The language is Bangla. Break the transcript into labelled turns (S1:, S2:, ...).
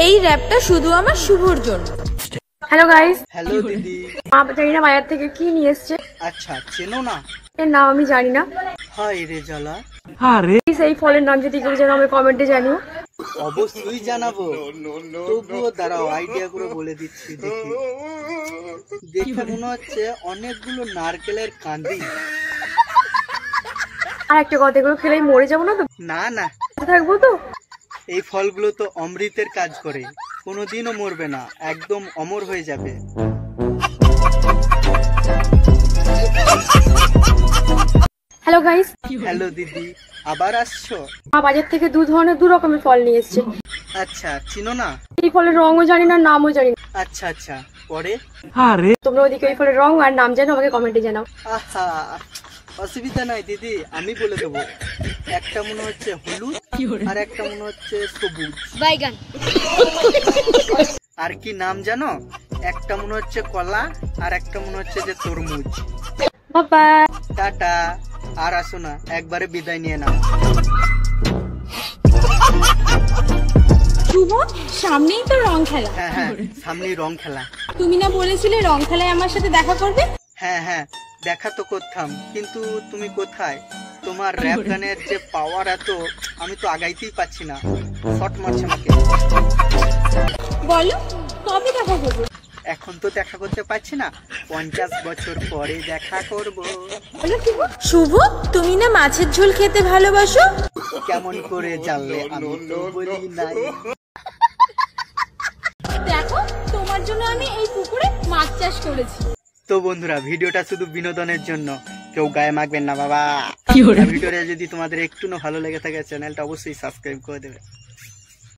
S1: এই র্যাপটা শুধু আমার শুভর জন্য।
S2: Hello guys.
S3: হ্যালো দিদি।
S2: জানি না বাজার থেকে কি নিয়ে এসছে।
S3: আচ্ছা, চেনো না?
S2: এর নাম আমি জানি না।
S3: হায় রে জ্বালা।
S2: এই ফলের নাম যদি কেউ জানো আমি কমেন্টে জানিও।
S3: অবশ্যই জানাবো। তবুও দাঁড়াও, আইডিয়া করে বলে দিচ্ছি। দেখি, দেখে মনে হচ্ছে অনেকগুলো নারকেলের কান্দি।
S2: আর একটা কথা, এগুলো খেলেই মরে যাবো না তো?
S3: না না,
S2: থাকবো তো।
S3: এই ফলগুলো তো অমৃতের কাজ করে, কোনোদিনও মরবে না, একদম অমর হয়ে যাবে।
S2: Hello guys.
S3: হ্যালো দিদি, আবার আসছো?
S2: বাজার থেকে দু রকমের ফল নিয়ে এসছে।
S3: আচ্ছা, চিনো না?
S2: এই ফলের রঙও জানি না, নামও জানি না।
S3: আচ্ছা আচ্ছা, পরে
S2: তোমরা ওদিকে এই ফলের রং আর নাম জানো, আমাকে কমেন্টে জানাও।
S3: আহা, অসুবিধা নাই দিদি, আমি বলে দেবো। একটা মনে হচ্ছে হলুদ আর একটা মনে হচ্ছে সবুজ।
S1: বাইগান।
S3: আর কি নাম জানো? একটা মনে হচ্ছে কলা আর একটা মনে হচ্ছে যে তরমুজ।
S2: বাবা
S3: টাটা, আর আসো না, একবারে বিদায় নিয়ে নাও।
S1: শুভ, সামনেই তো রং খেলা।
S3: হ্যাঁ হ্যাঁ, সামনেই রং খেলা।
S1: তুমি না বলেছিলে রং খেলায় আমার সাথে দেখা করবে?
S3: হ্যাঁ হ্যাঁ, দেখা তো করতাম, কিন্তু তুমি কোথায়? তোমার র‍্যাপ গানের যে পাওয়ার এত, আমি তো আগাইতেই পাচ্ছি না, শর্ট মারছে আমাকে।
S1: বলো কবে দেখা করবো?
S3: এখন তো দেখা করতে পারছি না, 50 বছর পরে দেখা করব।
S1: শুভ, তুমি না মাছের ঝোল খেতে ভালোবাসো?
S3: কেমন করে জানলে? আমি তো বলি নাই।
S1: দেখো, তোমার জন্য আমি এই পুকুরে মাছ চাষ করেছি।
S3: তো বন্ধুরা, ভিডিওটা শুধু বিনোদনের জন্য, কেউ গায়ে মাখবেন না বাবা। ভিডিওটা যদি তোমাদের একটু ভালো লেগে থাকে, চ্যানেলটা অবশ্যই সাবস্ক্রাইব করে দেবে।